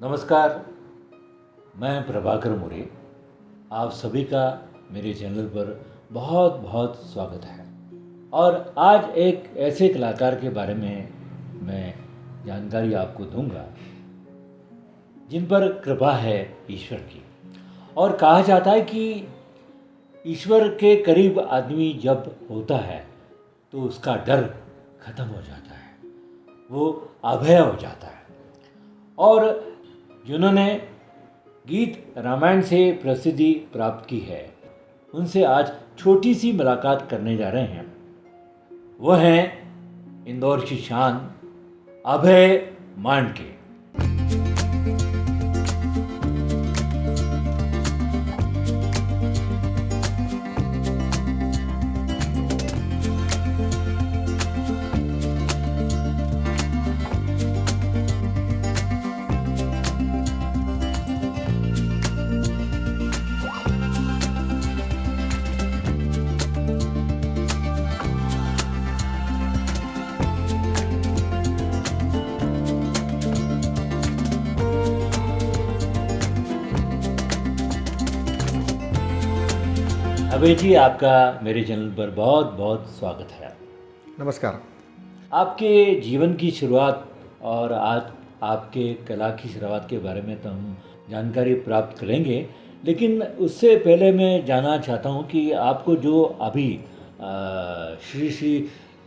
नमस्कार, मैं प्रभाकर मोरे। आप सभी का मेरे चैनल पर बहुत बहुत स्वागत है। और आज एक ऐसे कलाकार के बारे में मैं जानकारी आपको दूंगा जिन पर कृपा है ईश्वर की। और कहा जाता है कि ईश्वर के करीब आदमी जब होता है तो उसका डर खत्म हो जाता है, वो अभय हो जाता है। और जिन्होंने गीत रामायण से प्रसिद्धि प्राप्त की है, उनसे आज छोटी सी मुलाकात करने जा रहे हैं। वह हैं इंदौर की शान अभय मांडके। अभय जी, आपका मेरे चैनल पर बहुत बहुत स्वागत है। नमस्कार। आपके जीवन की शुरुआत और आज आपके कला की शुरुआत के बारे में तो हम जानकारी प्राप्त करेंगे, लेकिन उससे पहले मैं जानना चाहता हूँ कि आपको जो अभी श्री श्री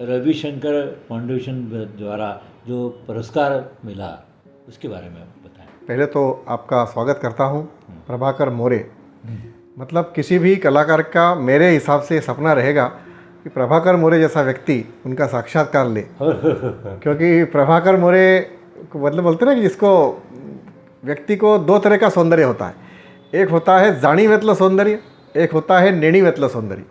रविशंकर फाउंडेशन द्वारा जो पुरस्कार मिला, उसके बारे में बताएं। पहले तो आपका स्वागत करता हूँ। प्रभाकर मोरे, मतलब किसी भी कलाकार का मेरे हिसाब से सपना रहेगा कि प्रभाकर मोरे जैसा व्यक्ति उनका साक्षात्कार ले। क्योंकि प्रभाकर मोरे को मतलब बोलते ना कि जिसको व्यक्ति को दो तरह का सौंदर्य होता है। एक होता है जाणीवेतलं सौंदर्य, एक होता है नेणीवेतलं सौंदर्य।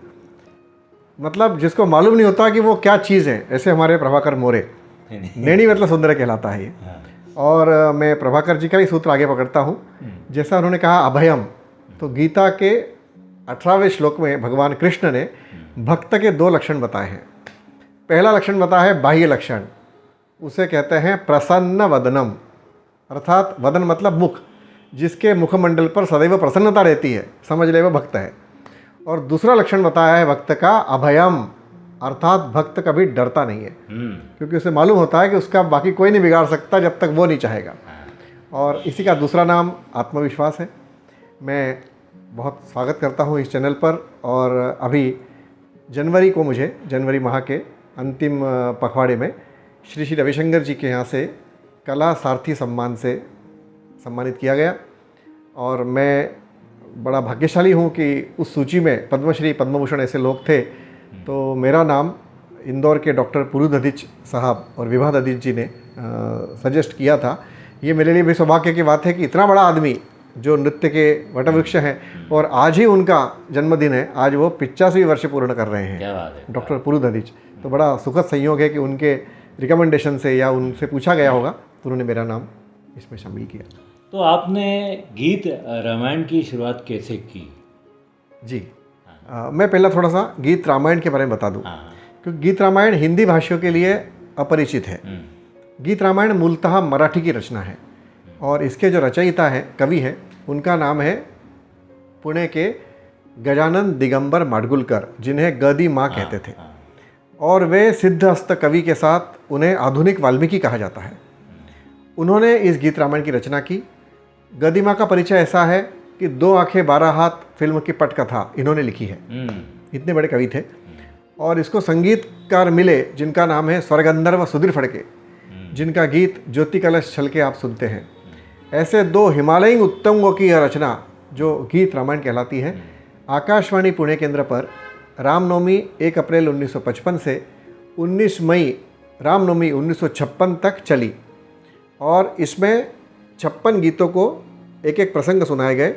मतलब जिसको मालूम नहीं होता कि वो क्या चीज़ है, ऐसे हमारे प्रभाकर मोरे नेणीवेतलं सौंदर्य कहलाता है ये। और मैं प्रभाकर जी का ही सूत्र आगे पकड़ता हूँ। जैसा उन्होंने कहा अभयम, तो गीता के 18वें श्लोक में भगवान कृष्ण ने भक्त के दो लक्षण बताए हैं। पहला लक्षण बताया है बाह्य लक्षण, उसे कहते हैं प्रसन्न वदनम, अर्थात वदन मतलब मुख, जिसके मुखमंडल पर सदैव प्रसन्नता रहती है, समझ ले वो भक्त है। और दूसरा लक्षण बताया है भक्त का अभयम, अर्थात भक्त कभी डरता नहीं है, क्योंकि उसे मालूम होता है कि उसका बाकी कोई नहीं बिगाड़ सकता जब तक वो नहीं चाहेगा। और इसी का दूसरा नाम आत्मविश्वास है। मैं बहुत स्वागत करता हूँ इस चैनल पर। और अभी जनवरी को मुझे जनवरी माह के अंतिम पखवाड़े में श्री श्री रविशंकर जी के यहाँ से कला सारथी सम्मान से सम्मानित किया गया। और मैं बड़ा भाग्यशाली हूँ कि उस सूची में पद्मश्री पद्मभूषण ऐसे लोग थे, तो मेरा नाम इंदौर के डॉक्टर पुरु दधीच साहब और विभा दधीच जी ने सजेस्ट किया था। ये मेरे लिए भी सौभाग्य की बात है कि इतना बड़ा आदमी जो नृत्य के वटवृक्ष हैं, और आज ही उनका जन्मदिन है, आज वो 85 वर्ष पूर्ण कर रहे हैं, डॉक्टर पुरु दधीच। तो बड़ा सुखद संयोग है कि उनके रिकमेंडेशन से या उनसे पूछा गया होगा तो उन्होंने मेरा नाम इसमें शामिल किया। तो आपने गीत रामायण की शुरुआत कैसे की? जी, मैं पहला थोड़ा सा गीत रामायण के बारे में बता दूं, क्योंकि गीत रामायण हिंदी भाषियों के लिए अपरिचित है। गीत रामायण मूलतः मराठी की रचना है, और इसके जो रचयिता हैं, कवि हैं, उनका नाम है पुणे के गजानन दिगंबर माडगुलकर, जिन्हें गदी माँ कहते थे। और वे सिद्धहस्त कवि के साथ उन्हें आधुनिक वाल्मीकि कहा जाता है। उन्होंने इस गीत रामायण की रचना की। गदी माँ का परिचय ऐसा है कि 2 आंखें 12 हाथ फिल्म की पटकथा इन्होंने लिखी है। इतने बड़े कवि थे। और इसको संगीतकार मिले जिनका नाम है स्वर्गंधर्व सुधीर फड़के, जिनका गीत ज्योति कलश छलके आप सुनते हैं। ऐसे 2 हिमालयी उत्तुंगों की यह रचना जो गीत रामायण कहलाती है, आकाशवाणी पुणे केंद्र पर रामनवमी 1 अप्रैल 1955 से 19 मई रामनवमी 1956 तक चली। और इसमें 56 गीतों को एक एक प्रसंग सुनाए गए,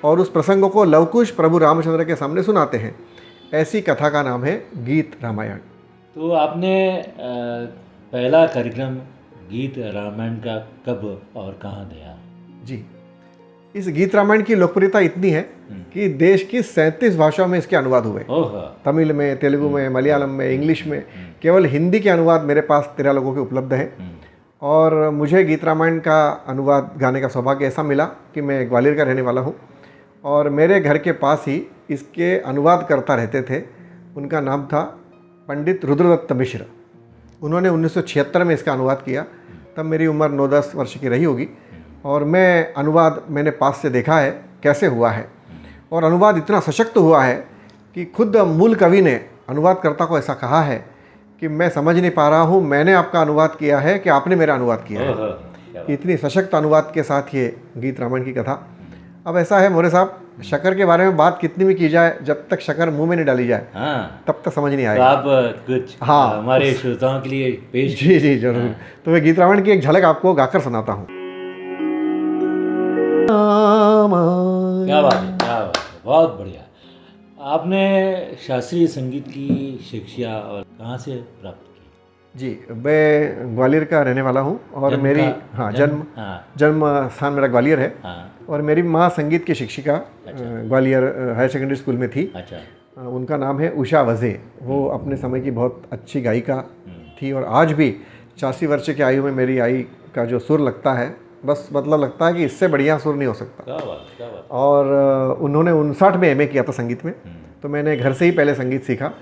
और उस प्रसंगों को लवकुश प्रभु रामचंद्र के सामने सुनाते हैं। ऐसी कथा का नाम है गीत रामायण। तो आपने पहला कार्यक्रम गीत रामायण का कब और कहाँ दिया? जी, इस गीत रामायण की लोकप्रियता इतनी है कि देश की 37 भाषाओं में इसके अनुवाद हुए। तमिल में, तेलुगु में, मलयालम में, इंग्लिश में। केवल हिंदी के अनुवाद मेरे पास 13 लोगों के उपलब्ध हैं। और मुझे गीत रामायण का अनुवाद गाने का सौभाग्य ऐसा मिला कि मैं ग्वालियर का रहने वाला हूँ और मेरे घर के पास ही इसके अनुवाद करता रहते थे। उनका नाम था पंडित रुद्रदत्त मिश्र। उन्होंने 1976 में इसका अनुवाद किया। तब मेरी उम्र 9-10 वर्ष की रही होगी और मैंने पास से देखा है कैसे हुआ है। और अनुवाद इतना सशक्त हुआ है कि खुद मूल कवि ने अनुवादकर्ता को ऐसा कहा है कि मैं समझ नहीं पा रहा हूँ, मैंने आपका अनुवाद किया है कि आपने मेरा अनुवाद किया है। इतनी सशक्त अनुवाद के साथ ये गीत रामायण की कथा। अब ऐसा है मोरे साहब, शक्कर के बारे में बात कितनी भी की जाए, जब तक शक्कर मुंह में नहीं डाली जाए तब तक समझ नहीं तो आएगा। आप कुछ हमारे श्रोताओं के लिए पेश जी जी जरूर। तो मैं गीत रामायण की एक झलक आपको गाकर सुनाता हूँ। क्या बात है, क्या बात है, बहुत बढ़िया। आपने शास्त्रीय संगीत की शिक्षा और कहाँ से प्राप्त की? जी, मैं ग्वालियर का रहने वाला हूँ और मेरी जन्म स्थान मेरा ग्वालियर है। और मेरी माँ संगीत की शिक्षिका ग्वालियर हायर सेकेंडरी स्कूल में थी। अच्छा। उनका नाम है उषा वजे। वो अपने समय की बहुत अच्छी गायिका थी और आज भी 84 वर्ष की आयु में मेरी आई का जो सुर लगता है, बस मतलब लगता है कि इससे बढ़िया सुर नहीं हो सकता। क्या बात, क्या बात। और उन्होंने 59 में एमए किया था संगीत में, तो मैंने घर से ही पहले संगीत सीखा।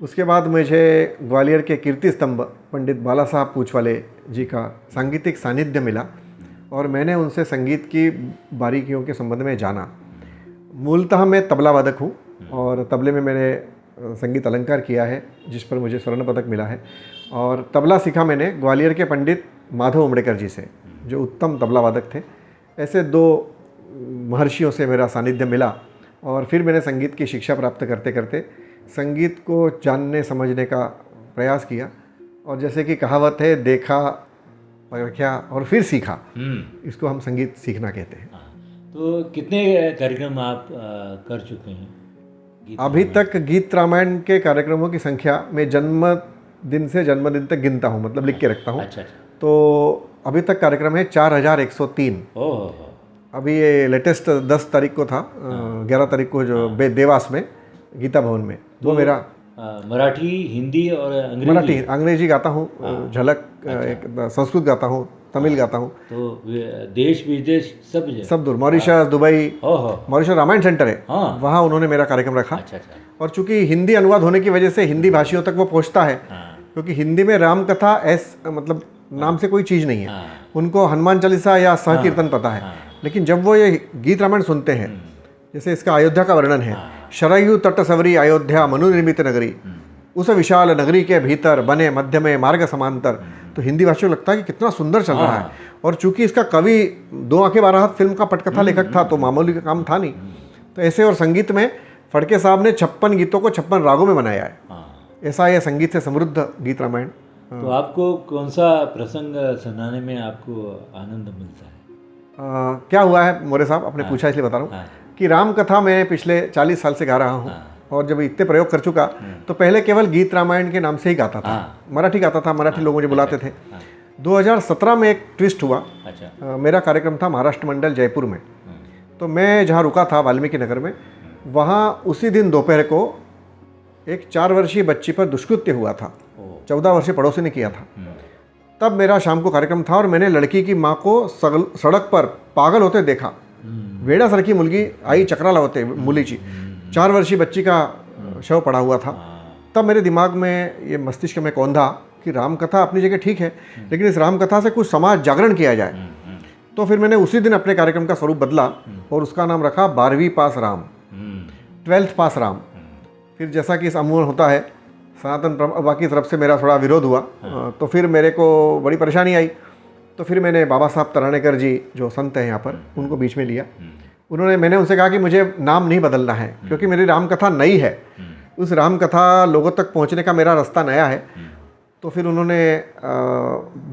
उसके बाद मुझे ग्वालियर के कीर्ति स्तंभ पंडित बाला साहब पूछवाले जी का सांगीतिक सानिध्य मिला और मैंने उनसे संगीत की बारीकियों के संबंध में जाना। मूलतः मैं तबला वादक हूँ और तबले में मैंने संगीत अलंकार किया है, जिस पर मुझे स्वर्ण पदक मिला है। और तबला सीखा मैंने ग्वालियर के पंडित माधव उमड़ेकर जी से, जो उत्तम तबला वादक थे। ऐसे 2 महर्षियों से मेरा सानिध्य मिला और फिर मैंने संगीत की शिक्षा प्राप्त करते करते संगीत को जानने समझने का प्रयास किया। और जैसे कि कहावत है, देखा, परखा और फिर सीखा, इसको हम संगीत सीखना कहते हैं। तो कितने कार्यक्रम आप कर चुके हैं? अभी तक गीत रामायण के कार्यक्रमों की संख्या मैं जन्मदिन से जन्मदिन तक गिनता हूँ, मतलब लिख के रखता हूँ। अच्छा। तो अभी तक कार्यक्रम है 4103। अभी ये लेटेस्ट 10 तारीख को था, 11 तारीख को जो देवास में गीता भवन में, वो मेरा मराठी, हिंदी और अंग्रेजी। अंग्रेजी गाता हूँ, झलक, एक संस्कृत गाता हूँ, तमिल गाता हूँ। तो देश विदेश सब दूर, Mauritius, Dubai. Mauritius Ramayan centre है, वहाँ उन्होंने मेरा कार्यक्रम रखा। अच्छा। और चूंकि हिंदी अनुवाद होने की वजह से हिंदी भाषियों तक वो पहुँचता है, क्योंकि हिंदी में राम कथा मतलब नाम से कोई चीज़ नहीं है। उनको हनुमान चालीसा या सहकीर्तन पता है, लेकिन जब वो ये गीत रामायण सुनते हैं, जैसे इसका अयोध्या का वर्णन है, शरयू तट सवरी अयोध्या मनु निर्मित नगरी, उस विशाल नगरी के भीतर बने मध्य में मार्ग समांतर, तो हिंदी भाषा को लगता है कि कितना सुंदर चल रहा है। और चूंकि इसका कवि 2 आंखें 12 हाथ फिल्म का पटकथा लेखक था, तो मामूली का काम था नहीं। तो ऐसे और संगीत में फड़के साहब ने 56 गीतों को 56 रागों में बनाया है। ऐसा यह संगीत से समृद्ध गीत रामायण। तो आपको कौन सा प्रसंग सुनाने में आपको आनंद मिलता है? क्या हुआ है मोरे साहब, आपने पूछा इसलिए बता रहा हूँ कि राम कथा मैं पिछले 40 साल से गा रहा हूँ। और जब इतने प्रयोग कर चुका तो पहले केवल गीत रामायण के नाम से ही गाता था, मराठी गाता था, मराठी लोग मुझे बुलाते थे। 2017 में एक ट्विस्ट हुआ। मेरा कार्यक्रम था महाराष्ट्र मंडल जयपुर में। तो मैं जहाँ रुका था वाल्मीकि नगर में, वहाँ उसी दिन दोपहर को एक 4 वर्षीय बच्ची पर दुष्कृत्य हुआ था। 14 वर्षीय पड़ोसी ने किया था। तब मेरा शाम को कार्यक्रम था और मैंने लड़की की माँ को सड़क पर पागल होते देखा। वेड़ा सरकी मुलगी आई चक्राला होते मुलीची, 4 वर्षीय बच्ची का शव पड़ा हुआ था। तब मेरे दिमाग में ये मस्तिष्क में कौंधा कि राम कथा अपनी जगह ठीक है, लेकिन इस राम कथा से कुछ समाज जागरण किया जाए। तो फिर मैंने उसी दिन अपने कार्यक्रम का स्वरूप बदला और उसका नाम रखा 12वीं पास राम, 12th पास राम। फिर जैसा कि इस अमूल होता है, सनातन बाकी तरफ से मेरा थोड़ा विरोध हुआ। तो फिर मेरे को बड़ी परेशानी आई। तो फिर मैंने बाबा साहब तरानेकर जी जो संत हैं यहाँ पर, उनको बीच में लिया। मैंने उनसे कहा कि मुझे नाम नहीं बदलना है, क्योंकि मेरी रामकथा नई है, उस रामकथा लोगों तक पहुँचने का मेरा रास्ता नया है। तो फिर उन्होंने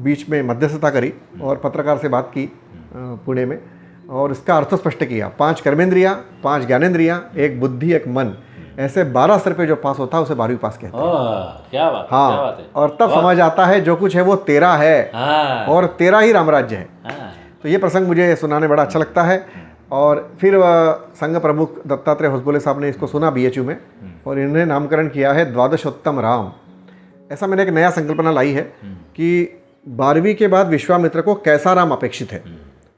बीच में मध्यस्थता करी और पत्रकार से बात की पुणे में, और इसका अर्थ स्पष्ट किया। 5 कर्मेंद्रियाँ, 5 ज्ञानेंद्रियाँ, 1 बुद्धि, 1 मन, ऐसे 12 स्तर पे जो पास होता है उसे 12वीं पास कहते हैं। क्या बात, हाँ, क्या बात है। और तब समझ आता है जो कुछ है वो तेरा है, और तेरा ही रामराज्य है। तो ये प्रसंग मुझे सुनाने बड़ा अच्छा लगता है। और फिर संघ प्रमुख दत्तात्रेय होसबोले साहब ने इसको सुना BHU में, और इन्होंने नामकरण किया है द्वादशोत्तम राम। ऐसा मैंने एक नया संकल्पना लाई है कि 12वीं के बाद विश्वामित्र को कैसा राम अपेक्षित है,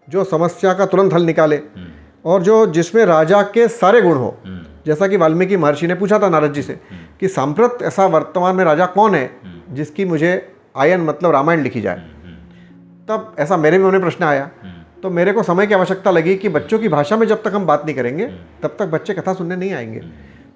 जो समस्या का तुरंत हल निकाले और जो जिसमें राजा के सारे गुण हो। जैसा कि वाल्मीकि महर्षि ने पूछा था नारद जी से कि सांप्रत ऐसा वर्तमान में राजा कौन है जिसकी मुझे आयन मतलब रामायण लिखी जाए। तब ऐसा मेरे भी मन में प्रश्न आया, तो मेरे को समय की आवश्यकता लगी कि बच्चों की भाषा में जब तक हम बात नहीं करेंगे तब तक बच्चे कथा सुनने नहीं आएंगे।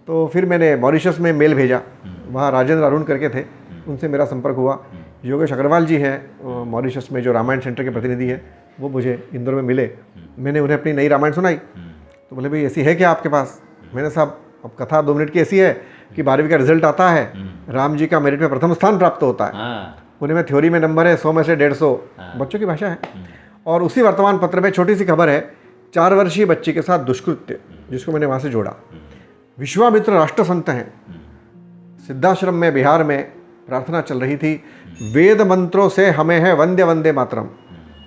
तो फिर मैंने मॉरिशस में मेल भेजा, वहाँ राजेंद्र अरुण करके थे, उनसे मेरा संपर्क हुआ। योगेश अग्रवाल जी हैं मॉरिशस में जो रामायण सेंटर के प्रतिनिधि हैं, वो मुझे इंदौर में मिले। मैंने उन्हें अपनी नई रामायण सुनाई, तो बोले भाई ऐसी है क्या आपके पास? मैंने साहब अब कथा 2 मिनट की ऐसी है कि 12वीं का रिजल्ट आता है, राम जी का मेरिट में प्रथम स्थान प्राप्त होता है, पुणे में थ्योरी में नंबर है 100 में से 150, बच्चों की भाषा है। और उसी वर्तमान पत्र में छोटी सी खबर है, 4 वर्षीय बच्ची के साथ दुष्कृत्य, जिसको मैंने वहाँ से जोड़ा। विश्वामित्र राष्ट्र संत हैं, सिद्धाश्रम में बिहार में प्रार्थना चल रही थी, वेद मंत्रों से हमें है वंदे वंदे मातरम,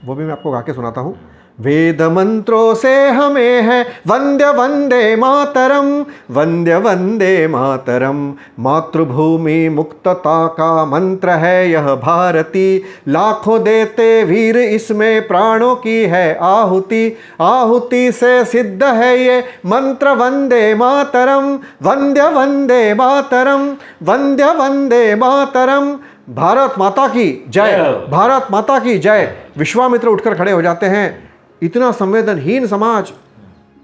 वो भी मैं आपको गा के सुनाता हूँ। वेद मंत्रों से हमें है वंदे वंदे मातरम, वंदे वंदे मातरम, मातृभूमि मुक्तता का मंत्र है यह भारती, लाखों देते वीर इसमें प्राणों की है आहुति, आहुति से सिद्ध है ये मंत्र वंदे मातरम, वंदे वंदे मातरम, वंदे वंदे मातरम, भारत माता की जय, भारत माता की जय। विश्वामित्र उठकर खड़े हो जाते हैं। इतना संवेदनहीन समाज,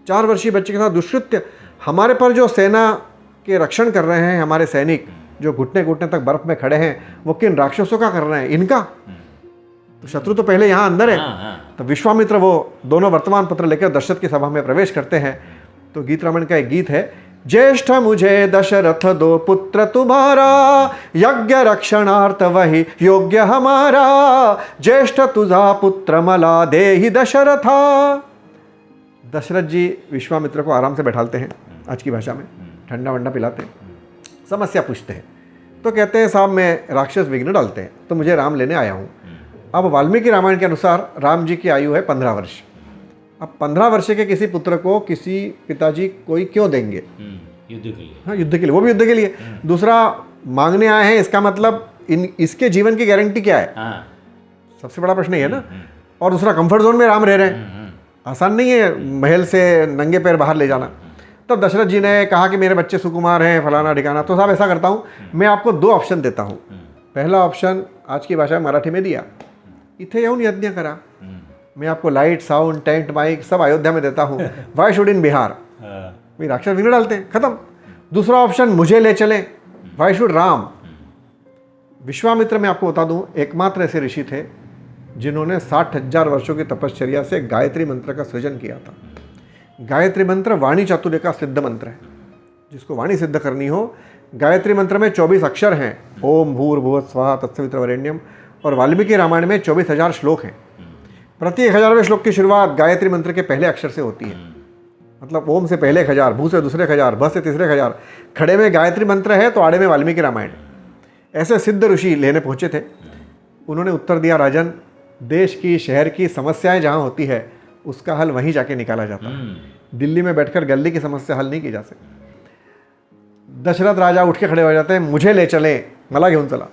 4 वर्षीय बच्चे के साथ दुष्कृत्य। हमारे पर जो सेना के रक्षण कर रहे हैं हमारे सैनिक, जो घुटने घुटने तक बर्फ में खड़े हैं, वो किन राक्षसों का कर रहे हैं? इनका। तो शत्रु तो पहले यहाँ अंदर है। तो विश्वामित्र वो दोनों वर्तमान पत्र लेकर दशरथ की सभा में प्रवेश करते हैं। तो गीत रामायण का एक गीत है, ज्येष्ठ मुझे दशरथ दो पुत्र तुम्हारा, यज्ञ रक्षणार्थ वही योग्य हमारा, ज्येष्ठ तुझा पुत्र मला देहि दशरथा। दशरथ जी विश्वामित्र को आराम से बैठालते हैं, आज की भाषा में ठंडा वंडा पिलाते हैं, समस्या पूछते हैं। तो कहते हैं साहब मैं राक्षस विघ्न डालते हैं, तो मुझे राम लेने आया हूँ। अब वाल्मीकि रामायण के अनुसार राम जी की आयु है 15 वर्ष। अब 15 वर्ष के किसी पुत्र को किसी पिताजी कोई क्यों देंगे? युद्ध के लिए। हाँ, युद्ध के लिए, वो भी युद्ध के लिए। दूसरा, मांगने आए हैं, इसका मतलब इसके जीवन की गारंटी क्या है? सबसे बड़ा प्रश्न ये है ना। और दूसरा, कंफर्ट जोन में राम रह रहे हैं, आसान नहीं है महल से नंगे पैर बाहर ले जाना। तब दशरथ जी ने कहा कि मेरे बच्चे सुकुमार हैं, फलाना ठिकाना। तो साहब ऐसा करता हूँ, मैं आपको 2 ऑप्शन देता हूँ। पहला ऑप्शन आज की भाषा में मराठी में दिया, इथे येऊन यज्ञ करा, मैं आपको लाइट साउंड टेंट माइक सब अयोध्या में देता हूँ, वाई शुड इन बिहार, भाई राक्षस विघ्न डालते हैं, खत्म। दूसरा ऑप्शन, मुझे ले चले, वाई शुड राम। विश्वामित्र मैं आपको बता दूं, एकमात्र ऐसे ऋषि थे जिन्होंने 60,000 वर्षों की तपश्चर्या से गायत्री मंत्र का सृजन किया था। गायत्री मंत्र वाणी चातुर्य का सिद्ध मंत्र है। जिसको वाणी सिद्ध करनी हो, गायत्री मंत्र में 24 अक्षर हैं, ओम भूर्भुवः स्वः तत्सवितुर्वरेण्यम, और वाल्मीकि रामायण में 24,000 श्लोक हैं। प्रति 1000वें श्लोक की शुरुआत गायत्री मंत्र के पहले अक्षर से होती है। मतलब ओम से पहले 1000, भू से दूसरे 1000, भ से तीसरे 1000, खड़े में गायत्री मंत्र है तो आड़े में वाल्मीकि रामायण। ऐसे सिद्ध ऋषि लेने पहुंचे थे। उन्होंने उत्तर दिया, राजन, देश की शहर की समस्याएं जहां होती है उसका हल वहीं जाके निकाला जाता है, दिल्ली में बैठकर गली की समस्या हल नहीं की जा सकती। दशरथ राजा उठ के खड़े हो जाते हैं, मुझे ले चले, मला घेऊन चला।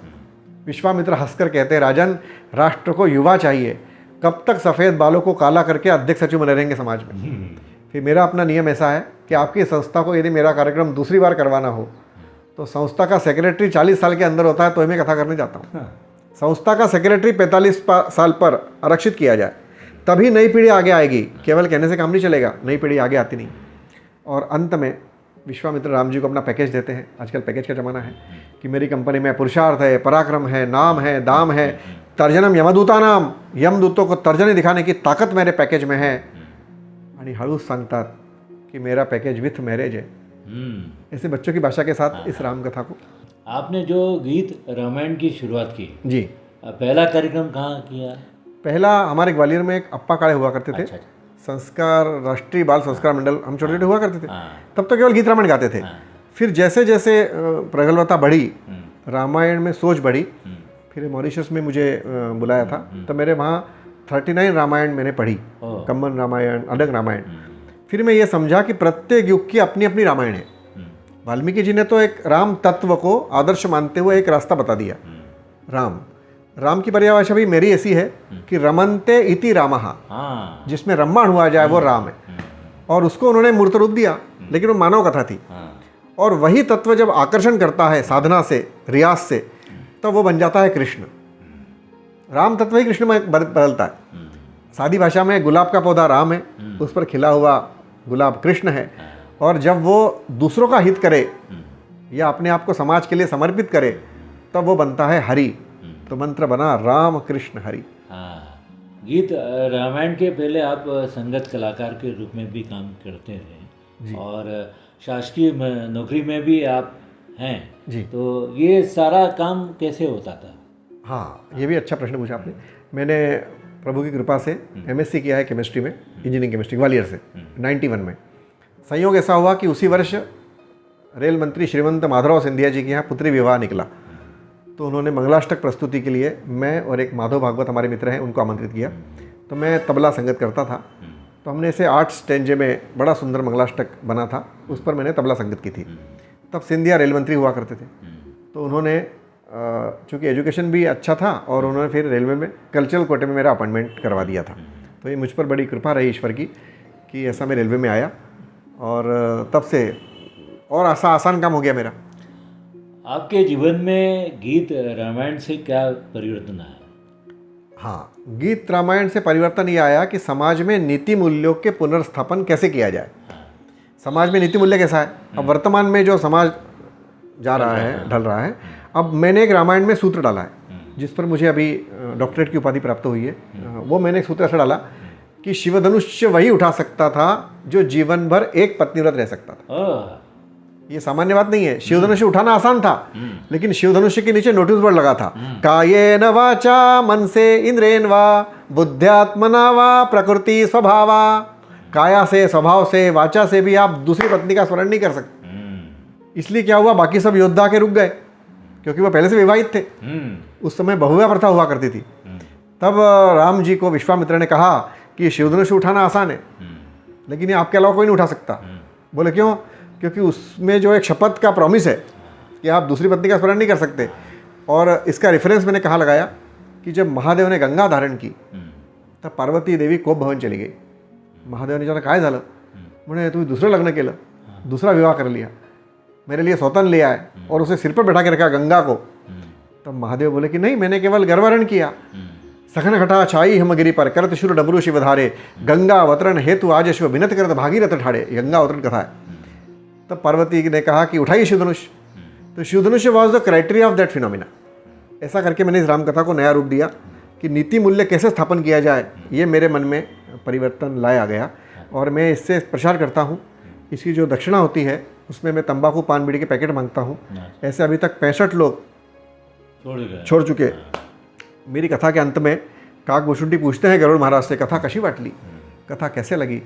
विश्वामित्र हंसकर कहते हैं, राजन, राष्ट्र को युवा चाहिए, कब तक सफ़ेद बालों को काला करके अध्यक्ष सचिव बने रहेंगे समाज में। फिर मेरा अपना नियम ऐसा है कि आपकी संस्था को यदि मेरा कार्यक्रम दूसरी बार करवाना हो तो संस्था का सेक्रेटरी 40 साल के अंदर होता है तो मैं कथा करने जाता हूँ। संस्था का सेक्रेटरी 45 साल पर आरक्षित किया जाए, तभी नई पीढ़ी आगे आएगी। केवल कहने से काम नहीं चलेगा, नई पीढ़ी आगे आती नहीं। और अंत में विश्वामित्र राम जी को अपना पैकेज देते हैं। आजकल पैकेज का ज़माना है कि मेरी कंपनी में पुरुषार्थ है, पराक्रम है, नाम है, दाम है, तर्जनम यमदूता नाम, यमदूतों को तर्जनी दिखाने की ताकत मेरे पैकेज में है। आणि हळूच सांगतात कि मेरा पैकेज विथ मैरिज है। ऐसे बच्चों की भाषा के साथ इस राम कथा को। आपने जो गीत रामायण की शुरुआत की जी, पहला कार्यक्रम कहाँ किया? पहला हमारे ग्वालियर में एक अप्पा काळे हुआ करते थे। अच्छा। संस्कार, राष्ट्रीय बाल संस्कार मंडल, हम छोटे छोटे हुआ करते थे। तब तो केवल गीत रामायण गाते थे। फिर जैसे जैसे प्रगल्भता बढ़ी, रामायण में सोच बढ़ी, फिर मॉरिशस में मुझे बुलाया था, तो मेरे वहाँ 39 रामायण मैंने पढ़ी, कम्मन रामायण, अलग रामायण। फिर मैं ये समझा कि प्रत्येक युग की अपनी अपनी रामायण है। वाल्मीकि जी ने तो एक राम तत्व को आदर्श मानते हुए एक रास्ता बता दिया, राम। राम की परिभाषा भी मेरी ऐसी है कि रमनते इति रामः, हाँ। जिसमें रमण हुआ जाए वो राम है। और उसको उन्होंने मूर्त रूप दिया, लेकिन वो मानव कथा थी। हाँ। और वही तत्व जब आकर्षण करता है साधना से, रियाज से, तब वो बन जाता है कृष्ण। राम तत्व ही कृष्ण में बदलता है। सादी भाषा में गुलाब का पौधा राम है, उस पर खिला हुआ गुलाब कृष्ण है। और जब वो दूसरों का हित करे या अपने आप को समाज के लिए समर्पित करे, तब वो बनता है हरि। तो मंत्र बना राम कृष्ण हरि। हाँ, गीत रामायण के पहले आप संगत कलाकार के रूप में भी काम करते रहे और शासकीय नौकरी में भी आप हैं जी। तो ये सारा काम कैसे होता था? हाँ, ये भी अच्छा प्रश्न पूछा आपने। मैंने प्रभु की कृपा से MSc किया है केमिस्ट्री में, इंजीनियरिंग केमिस्ट्री ग्वालियर से 91 में। संयोग ऐसा हुआ कि उसी वर्ष रेल मंत्री श्रीमंत माधवराव सिंधिया जी के यहाँ पुत्री विवाह निकला। तो उन्होंने मंगलाष्टक प्रस्तुति के लिए मैं और एक माधव भागवत हमारे मित्र हैं, उनको आमंत्रित किया। तो मैं तबला संगत करता था, तो हमने इसे 8 स्टेंजे में बड़ा सुंदर मंगलाष्टक बना था, उस पर मैंने तबला संगत की थी। तब सिंधिया रेल मंत्री हुआ करते थे। तो उन्होंने चूँकि एजुकेशन भी अच्छा था और उन्होंने फिर रेलवे में कल्चरल कोटे में मेरा अपॉइंटमेंट करवा दिया था। तो ये मुझ पर बड़ी कृपा रही ईश्वर की कि ऐसा मैं रेलवे में आया और तब से और आसान काम हो गया मेरा। आपके जीवन में गीत रामायण से क्या परिवर्तन आया? हाँ, गीत रामायण से परिवर्तन ये आया कि समाज में नीति मूल्यों के पुनर्स्थापन कैसे किया जाए। समाज में नीति मूल्य कैसा है, अब वर्तमान में जो समाज जा रहा है, ढल रहा है, अब मैंने एक रामायण में सूत्र डाला है जिस पर मुझे अभी डॉक्टरेट की उपाधि प्राप्त हुई है। वो मैंने एक सूत्र ऐसा डाला कि शिवधनुष्य वही उठा सकता था जो जीवन भर एक पत्नीव्रत रह सकता था। ये सामान्य बात नहीं है। शिवधनुष्य उठाना आसान था, लेकिन शिवधनुष्य के नीचे नोटिस बोर्ड लगा था, कायेन वाचा मनसे इंद्रेन वा बुद्ध्यात्मना वा प्रकृति स्वभावा। काया से, स्वभाव से, वाचा से भी आप दूसरी पत्नी का स्मरण नहीं कर सकते। इसलिए क्या हुआ, बाकी सब योद्धा के रुक गए क्योंकि वो पहले से विवाहित थे। उस समय बहुविवाह प्रथा हुआ करती थी। तब राम जी को विश्वामित्र ने कहा कि शिवधनुष्य उठाना आसान है, लेकिन ये आपके अलावा कोई नहीं उठा सकता। बोले क्यों? क्योंकि उसमें जो एक शपथ का प्रॉमिस है कि आप दूसरी पत्नी का स्मरण नहीं कर सकते। और इसका रेफरेंस मैंने कहाँ लगाया कि जब महादेव ने गंगा धारण की तब पार्वती देवी कोप भवन चली गई। महादेव ने जाना काय झालं, म्हणे तुम्ही दुसरं लग्न केलं, दूसरा विवाह कर लिया, मेरे लिए सौतन ले आए और उसे सिर पर बैठा के रखा गंगा को। तब महादेव बोले कि नहीं, मैंने केवल गर्वहरण किया। सखन घटा छाई हिमगिरी पर करत शुर डमरू शिव धारे, गंगा अवतरण हेतु आज शिव बिनत करत भागीरथ ठाड़े। गंगा अवतरण कथा है। तब पार्वती ने कहा कि उठाइए शिवधनुष। तो शिवधनुष was the criteria of that phenomena. ऐसा करके मैंने इस रामकथा को नया रूप दिया कि नीति मूल्य कैसे स्थापन किया जाए, ये मेरे मन में परिवर्तन लाया गया और मैं इससे प्रचार करता हूँ। इसकी जो दक्षिणा होती है उसमें मैं तंबाकू, पान, बीड़ी के पैकेट मांगता हूँ। ऐसे अभी तक 65 लोग छोड़ चुके। मेरी कथा के अंत में काक भुसुंडी पूछते हैं गरुड़ महाराज से, कथा कशी वाटली, कथा कैसे लगी?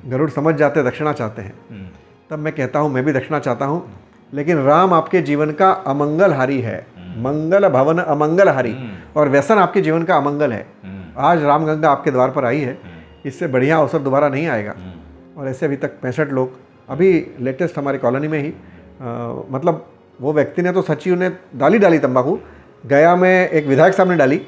गरुड़ समझ जाते दक्षिणा चाहते हैं। तब मैं कहता हूँ मैं भी दक्षिणा चाहता हूँ, लेकिन राम आपके जीवन का अमंगलहारी है, मंगल भवन अमंगलहारी, और व्यसन आपके जीवन का अमंगल है। आज रामगंगा आपके द्वार पर आई है, इससे बढ़िया अवसर दोबारा नहीं आएगा। और ऐसे अभी तक 65 लोग, अभी लेटेस्ट हमारी कॉलोनी में ही मतलब वो व्यक्ति ने तो सच्ची उन्हें डाली तंबाकू, गया में एक विधायक साहब ने डाली,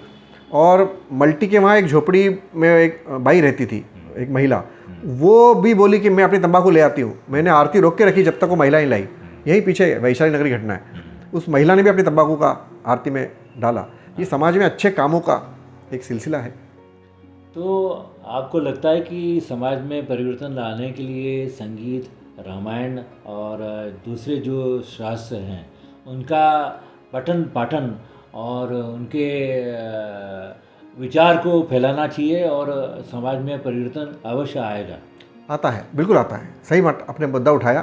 और मल्टी के वहाँ एक झोपड़ी में एक बाई रहती थी, एक महिला, वो भी बोली कि मैं अपनी तंबाकू ले आती हूँ। मैंने आरती रोक के रखी जब तक वो महिला नहीं लाई। यहीं पीछे वैशाली नगरी घटना है। उस महिला ने भी अपनी तंबाकू का आरती में डाला। ये समाज में अच्छे कामों का एक सिलसिला है। तो आपको लगता है कि समाज में परिवर्तन लाने के लिए संगीत, रामायण और दूसरे जो शास्त्र हैं उनका पठन पाठन और उनके विचार को फैलाना चाहिए और समाज में परिवर्तन अवश्य आएगा? आता है, बिल्कुल आता है। सही बात आपने मुद्दा उठाया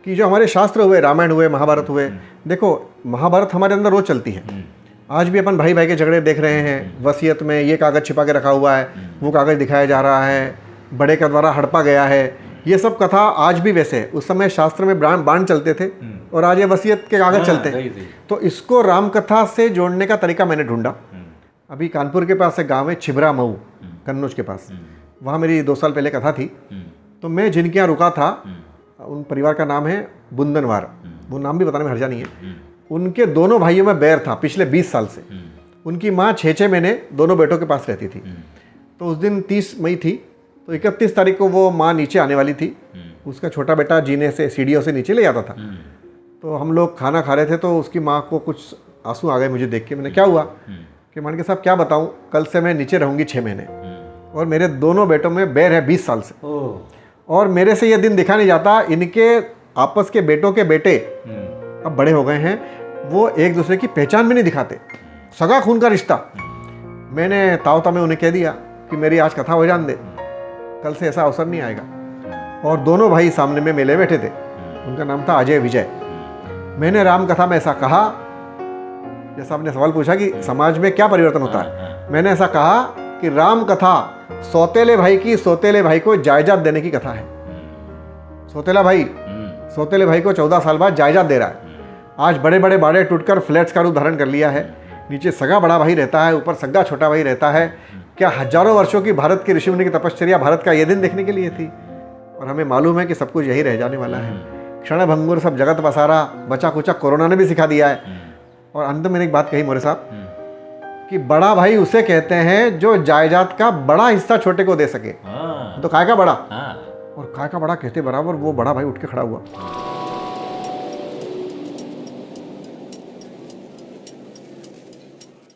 कि जो हमारे शास्त्र हुए, रामायण हुए, महाभारत हुए, देखो महाभारत हमारे अंदर रोज चलती है। आज भी अपन भाई भाई के झगड़े देख रहे हैं। वसीयत में ये कागज़ छिपा के रखा हुआ है, वो कागज़ दिखाया जा रहा है, बड़े का द्वारा हड़पा गया है। ये सब कथा आज भी वैसे है। उस समय शास्त्र में बाण चलते थे और आज ये वसीयत के कागज़ चलते हैं। तो इसको रामकथा से जोड़ने का तरीका मैंने ढूंढा। अभी कानपुर के पास एक गाँव है छिबरा मऊ, कन्नौज के पास, वहाँ मेरी 2 साल पहले कथा थी। तो मैं जिनके यहाँ रुका था उन परिवार का नाम है बुंदनवार, वो नाम भी बताने में हर्जा नहीं है। उनके दोनों भाइयों में बैर था पिछले 20 साल से। उनकी माँ 6-6 महीने दोनों बेटों के पास रहती थी। तो उस दिन 30 मई थी, तो 31 तारीख को वो माँ नीचे आने वाली थी। उसका छोटा बेटा जीने से सीढ़ियों से नीचे ले जाता था। तो हम लोग खाना खा रहे थे, तो उसकी माँ को कुछ आंसू आ गए मुझे देख के। मैंने क्या हुआ कि मान के साहब क्या बताऊँ, कल से मैं नीचे रहूँगी 6 महीने और मेरे दोनों बेटों में बैर है 20 साल से, और मेरे से ये दिन दिखा नहीं जाता। इनके आपस के बेटों के बेटे अब बड़े हो गए हैं, वो एक दूसरे की पहचान भी नहीं दिखाते, सगा खून का रिश्ता। मैंने ताव में उन्हें कह दिया कि मेरी आज कथा हो जान दे, कल से ऐसा अवसर नहीं आएगा। और दोनों भाई सामने में मिले बैठे थे, उनका नाम था अजय विजय। मैंने राम कथा में ऐसा कहा, जैसा आपने सवाल पूछा कि समाज में क्या परिवर्तन होता है, मैंने ऐसा कहा कि राम कथा सौतेले भाई की सौतेले भाई को जायदाद देने की कथा है। सौतेला भाई सौतेले भाई को 14 साल बाद जायदाद दे रहा है। आज बड़े बड़े बाड़े टूटकर फ्लैट्स का रूप धारण कर लिया है। नीचे सगा बड़ा भाई रहता है, ऊपर सगा छोटा भाई रहता है। क्या हजारों वर्षों की भारत की ऋषि मुनि की तपश्चर्या भारत का ये दिन देखने के लिए थी, और हमें मालूम है कि सब कुछ यही रह जाने वाला है। क्षण भंगुर सब जगत बसारा, बचा कुचा कोरोना ने भी सिखा दिया है। और अंत में एक बात कही मोरे साहब कि बड़ा भाई उसे कहते हैं जो जायदाद का बड़ा हिस्सा छोटे को दे सके। तो काय का बड़ा, और काय का बड़ा कहते बराबर वो बड़ा भाई उठ के खड़ा हुआ।